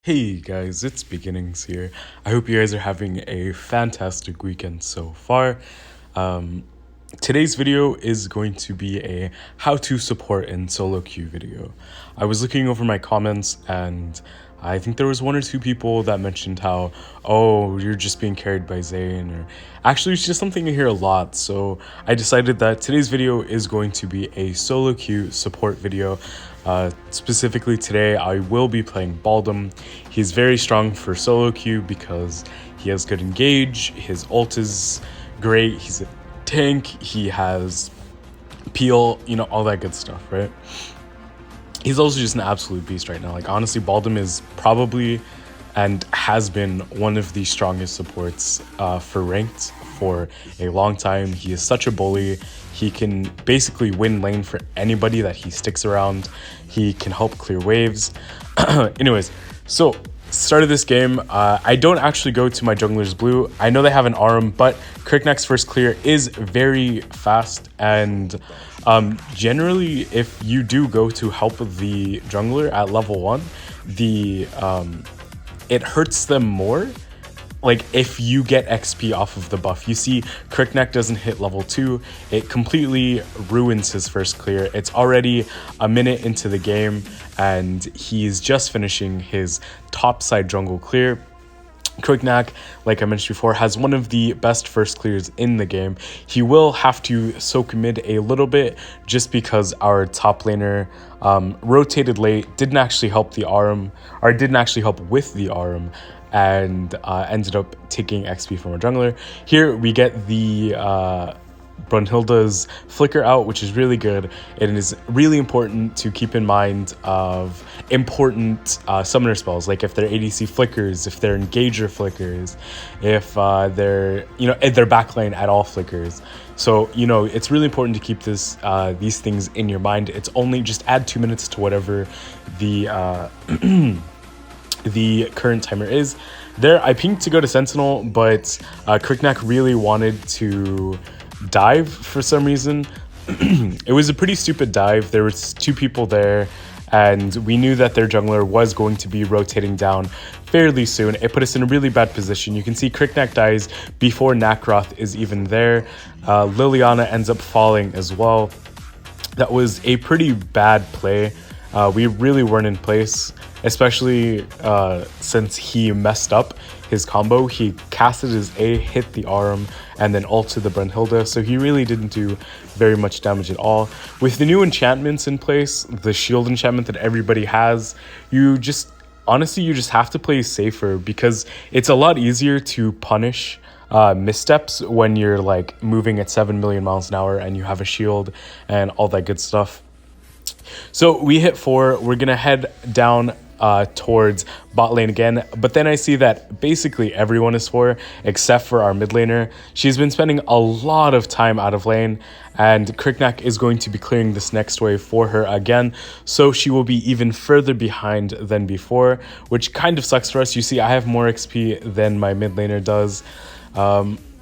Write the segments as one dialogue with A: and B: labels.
A: Hey guys, it's Beginnings here. I hope you guys are having a fantastic weekend so far. Um, Today's video is going to be a how to support in solo queue video. I was looking over my comments and I think there was one or two people that mentioned how, oh, you're just being carried by Zane, or actually it's just something I hear a lot. So I decided that today's video is going to be a solo queue support video. Specifically today, I will be playing Baldum. He's very strong for solo queue because he has good engage, his ult is great, he's a tank, he has peel, all that good stuff, right? He's also just an absolute beast right now. Like, honestly, Baldum is probably and has been one of the strongest supports for ranked for a long time. He is such a bully. He can basically win lane for anybody that he sticks around. He can help clear waves. Anyways, so start of this game, I don't actually go to my jungler's blue. I know they have an ARM, but Kriknak's first clear is very fast, and generally if you do go to help the jungler at level 1, it hurts them more. Like, if you get XP off of the buff, you see Kriknak doesn't hit level 2, it completely ruins his first clear. It's already a minute into the game and he's just finishing his top side jungle clear. Kriknak, like I mentioned before, has one of the best first clears in the game. He will have to soak mid a little bit just because our top laner rotated late, didn't actually help the ARM, or didn't actually help with the ARM, and ended up taking XP from our jungler. Here we get the Brunhilde's flicker out, which is really good. It is really important to keep in mind of important summoner spells, like if their ADC flickers, if their engager flickers, if their backline at all flickers. So it's really important to keep these things in your mind. It's only just add 2 minutes to whatever the the current timer is. There, I pinged to go to Sentinel, but Kriknak really wanted to dive for some reason. It was a pretty stupid dive. There was 2 people there, and we knew that their jungler was going to be rotating down fairly soon. It put us in a really bad position. You can see Kriknak dies before Nakroth is even there. Liliana ends up falling as well. That was a pretty bad play. We really weren't in place, especially since he messed up his combo. He casted his A, hit the ARM, and then ulted the Brunhilde, so he really didn't do very much damage at all. With the new enchantments in place, the shield enchantment that everybody has, you just have to play safer, because it's a lot easier to punish missteps when you're like moving at 7 million miles an hour and you have a shield and all that good stuff. So we hit 4, we're gonna head down towards bot lane again, but then I see that basically everyone is 4 except for our mid laner. She's been spending a lot of time out of lane, and Kriknak is going to be clearing this next wave for her again, so she will be even further behind than before, which kind of sucks for us. You see, I have more XP than my mid laner does.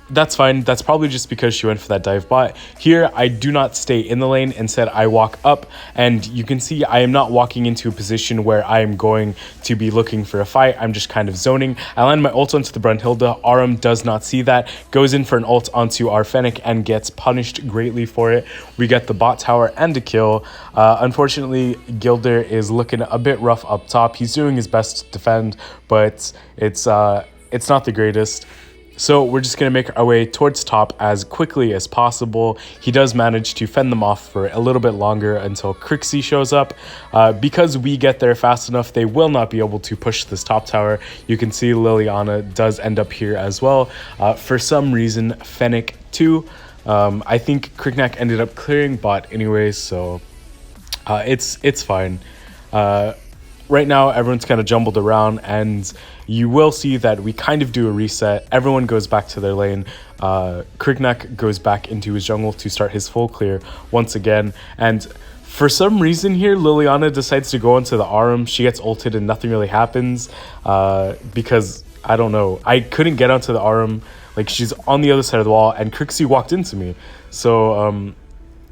A: That's fine. That's probably just because she went for that dive bot. Here, I do not stay in the lane. Instead, I walk up, and you can see I am not walking into a position where I am going to be looking for a fight. I'm just kind of zoning. I land my ult onto the Brunhilde. Aram does not see that, goes in for an ult onto our Fennec and gets punished greatly for it. We get the bot tower and a kill. Unfortunately, Gilder is looking a bit rough up top. He's doing his best to defend, but it's not the greatest. So we're just going to make our way towards top as quickly as possible. He does manage to fend them off for a little bit longer until Crixie shows up. Because we get there fast enough, they will not be able to push this top tower. You can see Liliana does end up here as well. For some reason, Fennec too. I think Kriknak ended up clearing bot anyways, so it's fine. Right now, everyone's kind of jumbled around, and you will see that we kind of do a reset. Everyone goes back to their lane. Kriknak goes back into his jungle to start his full clear once again. And for some reason here, Liliana decides to go into the ARM. She gets ulted and nothing really happens because, I don't know, I couldn't get onto the ARM. Like, she's on the other side of the wall, and Crixie walked into me. So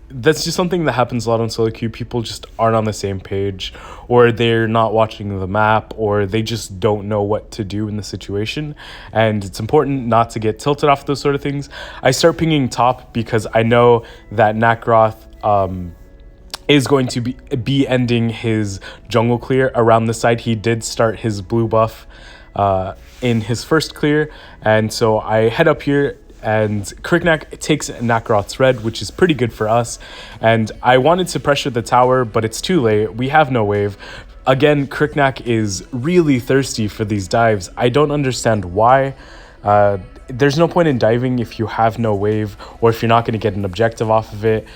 A: that's just something that happens a lot on solo queue. People just aren't on the same page, or they're not watching the map, or they just don't know what to do in the situation. And it's important not to get tilted off those sort of things. I start pinging top because I know that Nacroth is going to be ending his jungle clear around the side. He did start his blue buff in his first clear, and so I head up here, and Cricknack takes Nacroth's red, which is pretty good for us. And I wanted to pressure the tower, but it's too late. We have no wave. Again, Cricknack is really thirsty for these dives. I don't understand why. There's no point in diving if you have no wave, or if you're not going to get an objective off of it.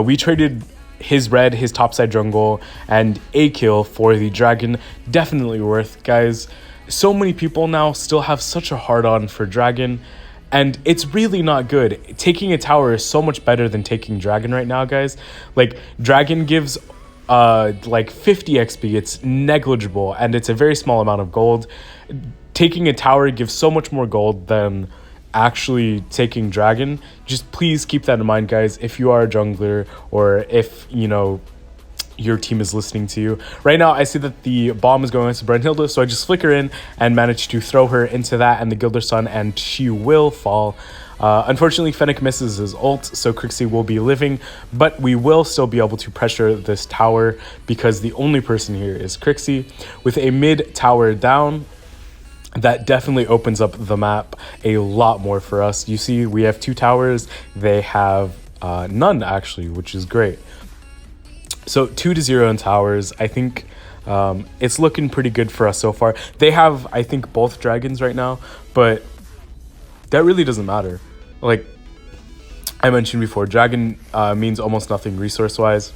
A: We traded his red, his topside jungle, and a kill for the dragon. Definitely worth, guys. So many people now still have such a hard-on for dragon, and it's really not good. Taking a tower is so much better than taking dragon right now, guys. Like, dragon gives like 50 XP. It's negligible, and it's a very small amount of gold. Taking a tower gives so much more gold than actually taking dragon. Just please keep that in mind, guys, if you are a jungler, or if, you know, your team is listening to you. Right now, I see that the bomb is going into Brunhilde, so I just flicker in and manage to throw her into that and the Gilder Sun, and she will fall. Unfortunately, Fennec misses his ult, so Crixie will be living, but we will still be able to pressure this tower because the only person here is Crixie. With a mid tower down, that definitely opens up the map a lot more for us. You see, we have 2 towers. They have none, actually, which is great. So 2-0 in towers. I think it's looking pretty good for us so far. They have, I think, both dragons right now, but that really doesn't matter. Like I mentioned before, dragon means almost nothing resource-wise.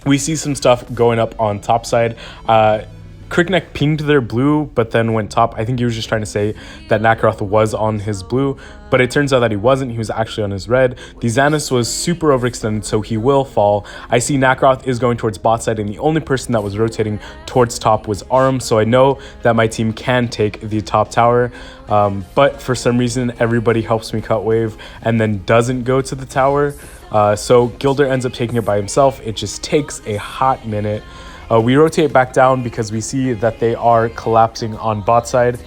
A: We see some stuff going up on top side. Crickneck pinged their blue, but then went top. I think he was just trying to say that Nacroth was on his blue, but it turns out that he wasn't. He was actually on his red. The Xanis was super overextended, so he will fall. I see Nacroth is going towards bot side, and the only person that was rotating towards top was Arm, so I know that my team can take the top tower. But for some reason, everybody helps me cut wave and then doesn't go to the tower. So Gilder ends up taking it by himself. It just takes a hot minute. We rotate back down because we see that they are collapsing on bot side.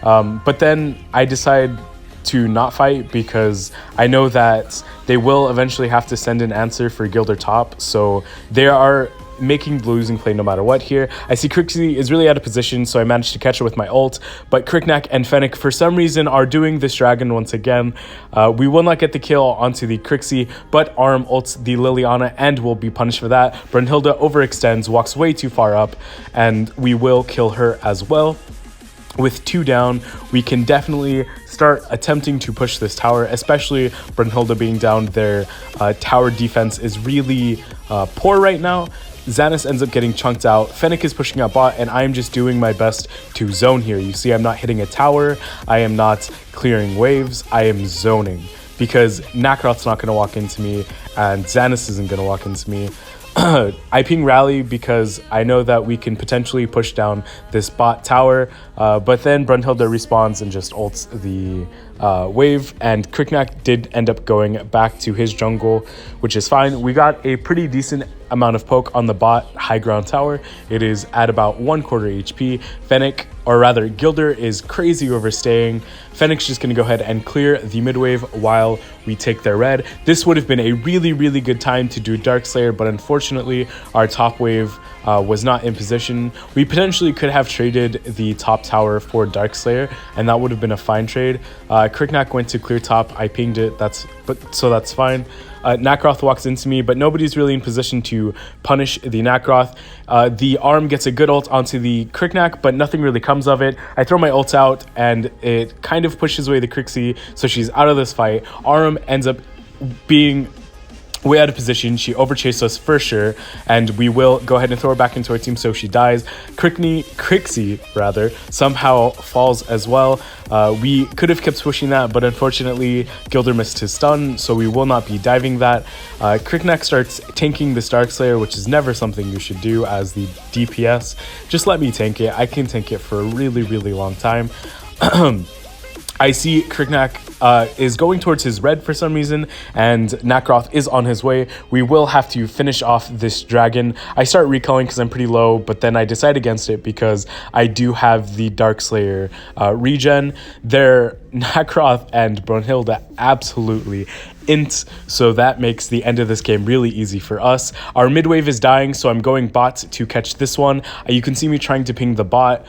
A: But then I decide to not fight because I know that they will eventually have to send an answer for Gilder top. So they are making the losing play no matter what here. I see Crixie is really out of position, so I managed to catch her with my ult, but Cricknack and Fennec for some reason are doing this dragon once again. We will not get the kill onto the Crixie, but Arm ults the Liliana and will be punished for that. Brunhilde overextends, walks way too far up, and we will kill her as well. With 2 down, we can definitely start attempting to push this tower, especially Brunhilde being down. Their tower defense is really poor right now. Xanis ends up getting chunked out. Fennec is pushing out bot, and I'm just doing my best to zone here. You see, I'm not hitting a tower. I am not clearing waves. I am zoning because Nacroth's not going to walk into me, and Xanis isn't going to walk into me. I ping rally because I know that we can potentially push down this bot tower, but then Brunhilde respawns and just ults the wave, and Cricknack did end up going back to his jungle, which is fine. We got a pretty decent amount of poke on the bot high ground tower. It is at about 1/4 HP. Fennec, or rather Gilder, is crazy overstaying. Fennec's just going to go ahead and clear the mid wave while we take their red. This would have been a really good time to do Darkslayer, but unfortunately our top wave was not in position. We potentially could have traded the top tower for Darkslayer, and that would have been a fine trade. Cricknack went to clear top. I pinged it, so that's fine. Nacroth walks into me, but nobody's really in position to punish the Nacroth. The Arm gets a good ult onto the Cricknack, but nothing really comes of it. I throw my ult out, and it kind of pushes away the Crixie, so she's out of this fight. Arm ends up being way out of position. She overchased us for sure, and we will go ahead and throw her back into our team so she dies. Crixie rather somehow falls as well. We could have kept pushing that, but unfortunately Gilder missed his stun, so we will not be diving that. Cricknack starts tanking this Darkslayer, which is never something you should do as the DPS. Just let me tank it. I can tank it for a really long time. I see Cricknack is going towards his red for some reason, and Nakaroth is on his way. We will have to finish off this dragon. I start recalling because I'm pretty low, but then I decide against it because I do have the Darkslayer regen. Their Nakaroth and Brunhilde absolutely int, so that makes the end of this game really easy for us. Our mid wave is dying, so I'm going bot to catch this one. You can see me trying to ping the bot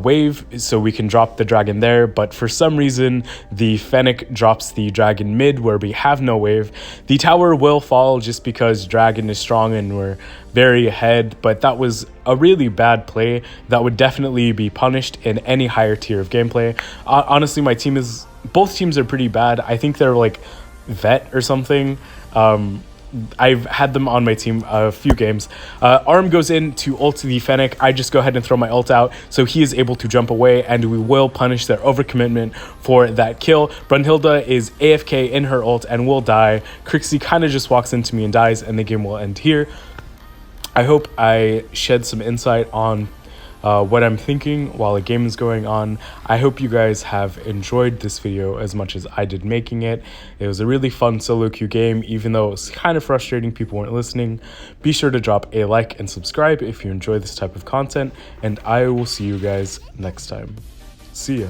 A: wave so we can drop the dragon there, but for some reason the Fennec drops the dragon mid where we have no wave. The tower will fall just because dragon is strong and we're very ahead, but that was a really bad play that would definitely be punished in any higher tier of gameplay. Honestly, both teams are pretty bad. I think they're like vet or something. I've had them on my team a few games. Arm goes in to ult the Fennec. I just go ahead and throw my ult out so he is able to jump away, and we will punish their overcommitment for that kill. Brunhilde is AFK in her ult and will die. Crixie kind of just walks into me and dies, and the game will end here. I hope I shed some insight on what I'm thinking while a game is going on. I hope you guys have enjoyed this video as much as I did making it. It was a really fun solo queue game, even though it was kind of frustrating people weren't listening. Be sure to drop a like and subscribe if you enjoy this type of content, and I will see you guys next time. See ya.